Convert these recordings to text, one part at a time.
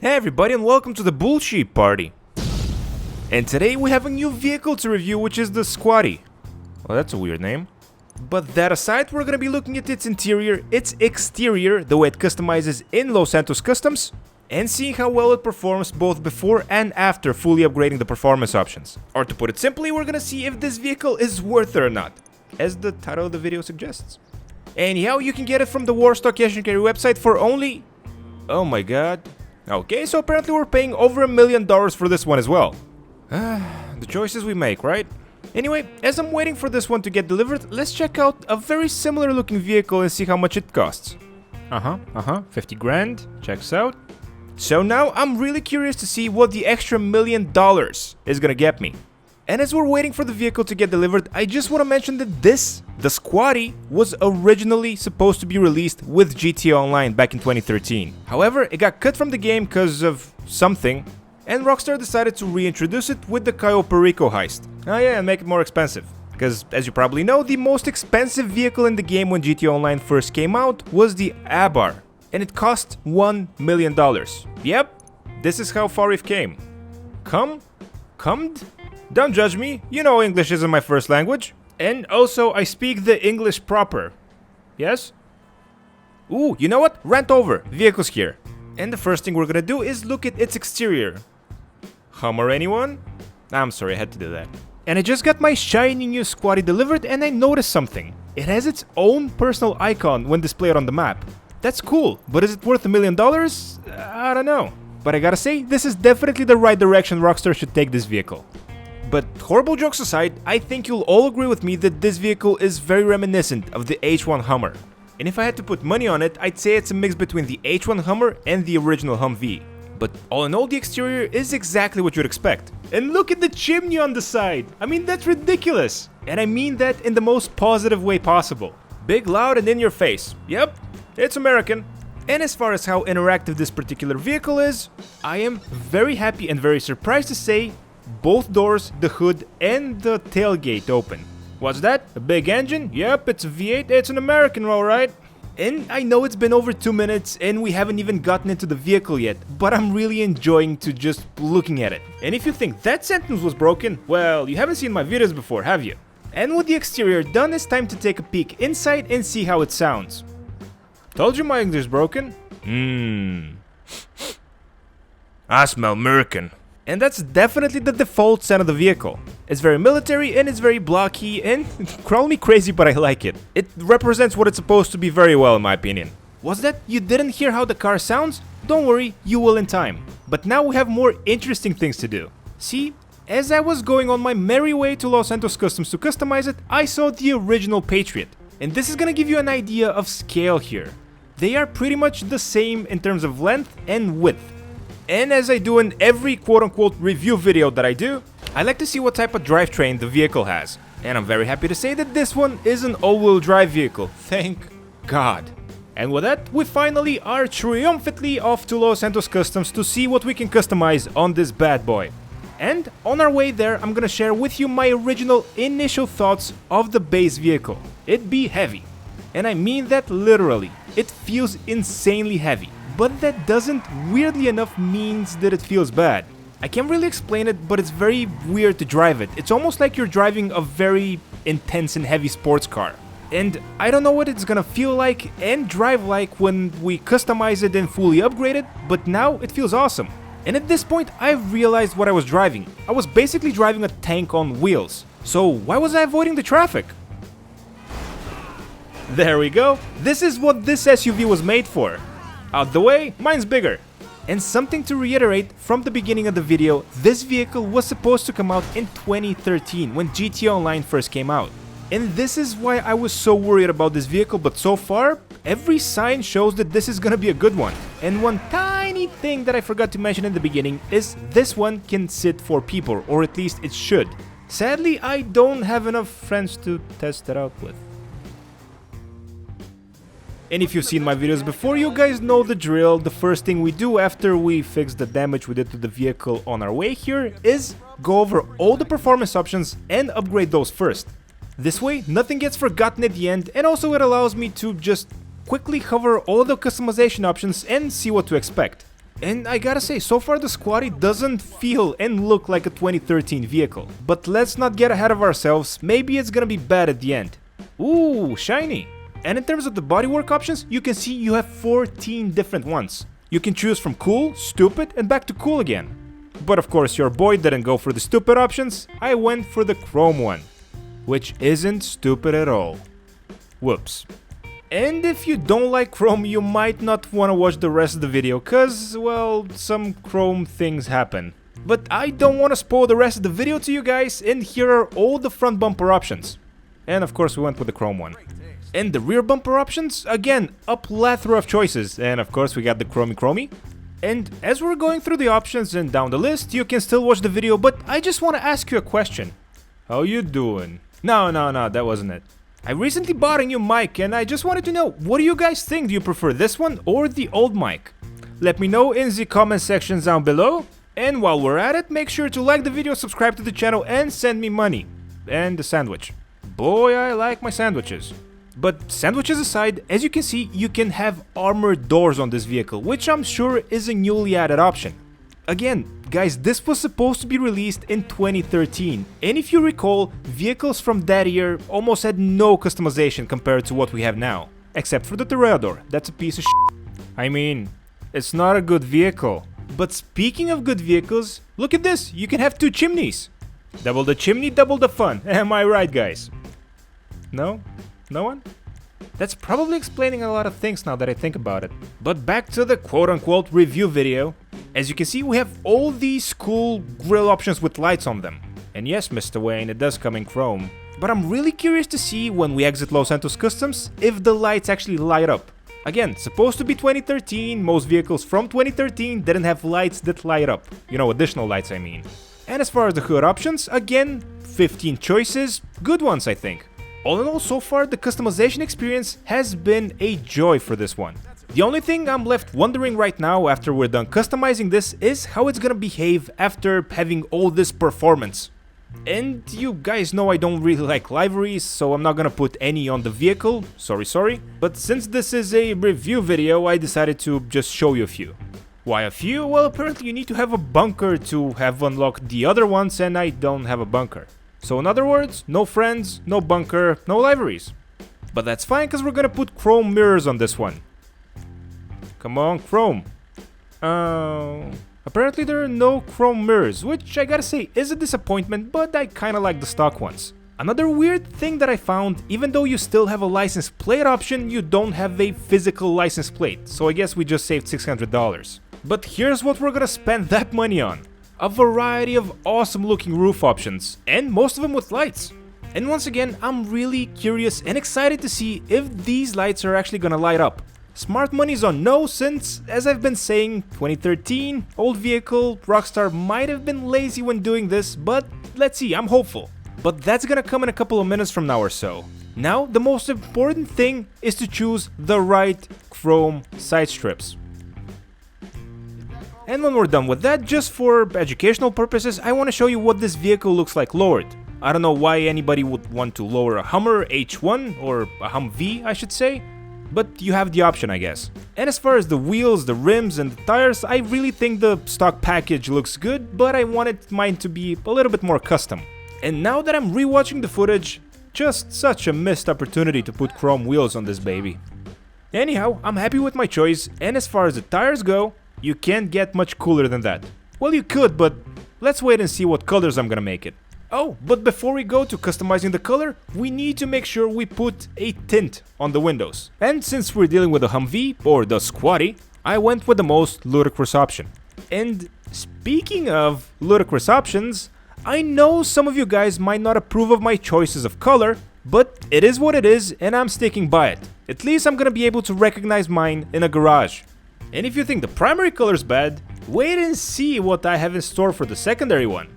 Hey everybody and welcome to the bullshit party. And today we have a new vehicle to review, which is the Squaddie. Well, that's a weird name. But that aside, we're gonna be looking at its interior, its exterior, the way it customizes in Los Santos Customs, and seeing how well it performs both before and after fully upgrading the performance options. Or to put it simply, we're gonna see if this vehicle is worth it or not, as the title of the video suggests. Anyhow, you can get it from the Warstock Cash and Carry website for only... oh my god. Okay, so apparently we're paying over $1 million for this one as well. The choices we make, right? Anyway, as I'm waiting for this one to get delivered, let's check out a very similar looking vehicle and see how much it costs. 50 grand, checks out. So now I'm really curious to see what the extra $1 million is gonna get me. And as we're waiting for the vehicle to get delivered, I just want to mention that this, the Squaddie, was originally supposed to be released with GTA Online back in 2013. However, it got cut from the game because of something, and Rockstar decided to reintroduce it with the Cayo Perico heist. Oh yeah, and make it more expensive. Because, as you probably know, the most expensive vehicle in the game when GTA Online first came out was the Abar, and it cost $1 million. Yep, this is how far we've came. Cummed? Don't judge me, you know English isn't my first language. And also, I speak the English proper. Yes? Ooh, you know what? Rant over, vehicle's here. And the first thing we're gonna do is look at its exterior. Hummer anyone? I'm sorry, I had to do that. And I just got my shiny new Squaddie delivered and I noticed something. It has its own personal icon when displayed on the map. That's cool, but is it worth $1 million? I don't know. But I gotta say, this is definitely the right direction Rockstar should take this vehicle. But horrible jokes aside, I think you'll all agree with me that this vehicle is very reminiscent of the H1 Hummer. And if I had to put money on it, I'd say it's a mix between the H1 Hummer and the original Humvee. But all in all, the exterior is exactly what you'd expect. And look at the chimney on the side! I mean, that's ridiculous! And I mean that in the most positive way possible. Big, loud, and in your face. Yep, it's American. And as far as how interactive this particular vehicle is, I am very happy and very surprised to say both doors, the hood, and the tailgate open. What's that? A big engine? Yep, it's a V8, it's an American, alright. And I know it's been over 2 minutes and we haven't even gotten into the vehicle yet, but I'm really enjoying to just looking at it. And if you think that sentence was broken, well, you haven't seen my videos before, have you? And with the exterior done, it's time to take a peek inside and see how it sounds. Told you my English is broken? I smell American. And that's definitely the default sound of the vehicle. It's very military and it's very blocky and call me crazy, but I like it. It represents what it's supposed to be very well in my opinion. Was that you didn't hear how the car sounds? Don't worry, you will in time. But now we have more interesting things to do. See, as I was going on my merry way to Los Santos Customs to customize it, I saw the original Patriot. And this is gonna give you an idea of scale here. They are pretty much the same in terms of length and width. And as I do in every quote-unquote review video that I do, I like to see what type of drivetrain the vehicle has. And I'm very happy to say that this one is an all-wheel drive vehicle, thank God. And with that, we finally are triumphantly off to Los Santos Customs to see what we can customize on this bad boy. And on our way there, I'm gonna share with you my original initial thoughts of the base vehicle. It be heavy. And I mean that literally. It feels insanely heavy. But that doesn't, weirdly enough, means that it feels bad. I can't really explain it, but it's very weird to drive it. It's almost like you're driving a very intense and heavy sports car. And I don't know what it's gonna feel like and drive like when we customize it and fully upgrade it, but now it feels awesome. And at this point, I've realized what I was driving. I was basically driving a tank on wheels. So why was I avoiding the traffic? There we go. This is what this SUV was made for. Out the way, mine's bigger. And something to reiterate from the beginning of the video, this vehicle was supposed to come out in 2013 when GTA Online first came out. And this is why I was so worried about this vehicle, but so far, every sign shows that this is gonna be a good one. And one tiny thing that I forgot to mention in the beginning is this one can sit 4 people, or at least it should. Sadly, I don't have enough friends to test it out with. And if you've seen my videos before, you guys know the drill. The first thing we do after we fix the damage we did to the vehicle on our way here is go over all the performance options and upgrade those first. This way, nothing gets forgotten at the end, and also it allows me to just quickly cover all the customization options and see what to expect. And I gotta say, so far the Squaddie doesn't feel and look like a 2013 vehicle. But let's not get ahead of ourselves, maybe it's gonna be bad at the end. Ooh, shiny! And in terms of the bodywork options, you can see you have 14 different ones. You can choose from cool, stupid, and back to cool again. But of course your boy didn't go for the stupid options, I went for the chrome one. Which isn't stupid at all. Whoops. And if you don't like chrome, you might not want to watch the rest of the video, cause, well, some chrome things happen. But I don't want to spoil the rest of the video to you guys, and here are all the front bumper options. And of course we went with the chrome one. And the rear bumper options, again, a plethora of choices, and of course we got the chromey. And as we're going through the options and down the list, you can still watch the video, but I just want to ask you a question. How you doing? No, that wasn't it. I recently bought a new mic and I just wanted to know, what do you guys think? Do you prefer this one or the old mic? Let me know in the comment section down below. And while we're at it, make sure to like the video, subscribe to the channel and send me money. And a sandwich. Boy, I like my sandwiches. But sandwiches aside, as you can see, you can have armored doors on this vehicle, which I'm sure is a newly added option. Again, guys, this was supposed to be released in 2013, and if you recall, vehicles from that year almost had no customization compared to what we have now. Except for the Toreador, that's a piece of shit. I mean, it's not a good vehicle. But speaking of good vehicles, look at this, you can have two chimneys. Double the chimney, double the fun, am I right, guys? No? No one? That's probably explaining a lot of things now that I think about it. But back to the quote-unquote review video. As you can see, we have all these cool grille options with lights on them. And yes, Mr. Wayne, it does come in chrome. But I'm really curious to see when we exit Los Santos Customs if the lights actually light up. Again, supposed to be 2013, most vehicles from 2013 didn't have lights that light up. You know, additional lights I mean. And as far as the hood options, again, 15 choices, good ones I think. All in all, so far the customization experience has been a joy for this one. The only thing I'm left wondering right now after we're done customizing this is how it's gonna behave after having all this performance. And you guys know I don't really like liveries, so I'm not gonna put any on the vehicle, sorry. But since this is a review video, I decided to just show you a few. Why a few? Well, apparently you need to have a bunker to have unlocked the other ones, and I don't have a bunker. So in other words, no friends, no bunker, no liveries. But that's fine, cause we're gonna put chrome mirrors on this one. Come on, chrome. Apparently there are no chrome mirrors, which I gotta say is a disappointment, but I kinda like the stock ones. Another weird thing that I found, even though you still have a license plate option, you don't have a physical license plate, so I guess we just saved $600. But here's what we're gonna spend that money on. A variety of awesome looking roof options, and most of them with lights. And once again, I'm really curious and excited to see if these lights are actually gonna light up. Smart money's on no, since, as I've been saying, 2013, old vehicle, Rockstar might have been lazy when doing this, but let's see, I'm hopeful. But that's gonna come in a couple of minutes from now or so. Now, the most important thing is to choose the right chrome side strips. And when we're done with that, just for educational purposes, I want to show you what this vehicle looks like lowered. I don't know why anybody would want to lower a Hummer H1, or a Humvee I should say, but you have the option I guess. And as far as the wheels, the rims and the tires, I really think the stock package looks good, but I wanted mine to be a little bit more custom. And now that I'm rewatching the footage, just such a missed opportunity to put chrome wheels on this baby. Anyhow, I'm happy with my choice, and as far as the tires go, you can't get much cooler than that. Well, you could, but let's wait and see what colors I'm gonna make it. Oh, but before we go to customizing the color, we need to make sure we put a tint on the windows. And since we're dealing with a Humvee, or the Squaddie, I went with the most ludicrous option. And speaking of ludicrous options, I know some of you guys might not approve of my choices of color, but it is what it is and I'm sticking by it. At least I'm gonna be able to recognize mine in a garage. And if you think the primary color's bad, wait and see what I have in store for the secondary one.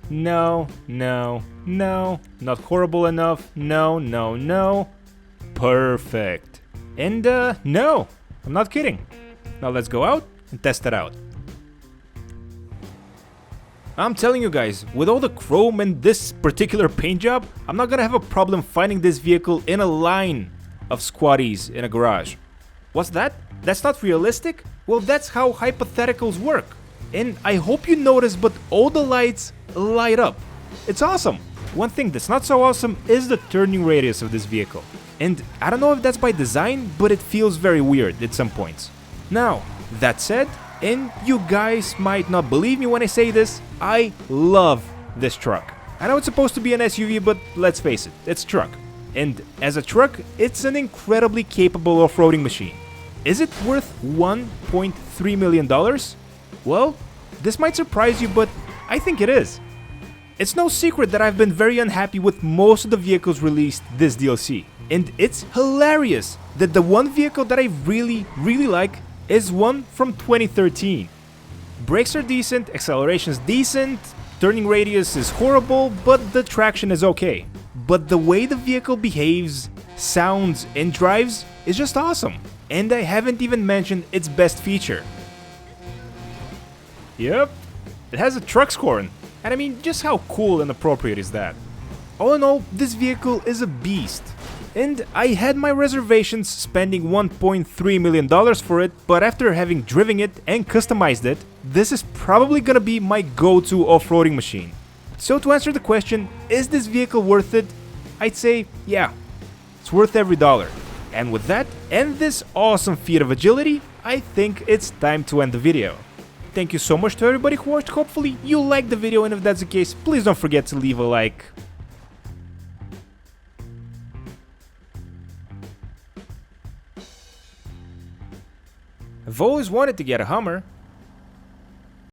No, not horrible enough, no. Perfect. And no, I'm not kidding. Now let's go out and test it out. I'm telling you guys, with all the chrome and this particular paint job, I'm not gonna have a problem finding this vehicle in a line of Squaddies in a garage. What's that? That's not realistic? Well, that's how hypotheticals work. And I hope you notice, but all the lights light up. It's awesome. One thing that's not so awesome is the turning radius of this vehicle. And I don't know if that's by design, but it feels very weird at some points. Now, that said, and you guys might not believe me when I say this, I love this truck. I know it's supposed to be an SUV, but let's face it, it's a truck. And as a truck, it's an incredibly capable off-roading machine. Is it worth $1.3 million? Well, this might surprise you, but I think it is. It's no secret that I've been very unhappy with most of the vehicles released this DLC. And it's hilarious that the one vehicle that I really like is one from 2013. Brakes are decent, acceleration's decent, turning radius is horrible, but the traction is okay. But the way the vehicle behaves, sounds, and drives is just awesome. And I haven't even mentioned its best feature. Yep, it has a truck's horn. And I mean, just how cool and appropriate is that? All in all, this vehicle is a beast. And I had my reservations spending $1.3 million for it, but after having driven it and customized it, this is probably gonna be my go-to off-roading machine. So to answer the question, is this vehicle worth it? I'd say, yeah, it's worth every dollar. And with that, and this awesome feat of agility, I think it's time to end the video. Thank you so much to everybody who watched. Hopefully you liked the video, and if that's the case, please don't forget to leave a like. I've always wanted to get a Hummer,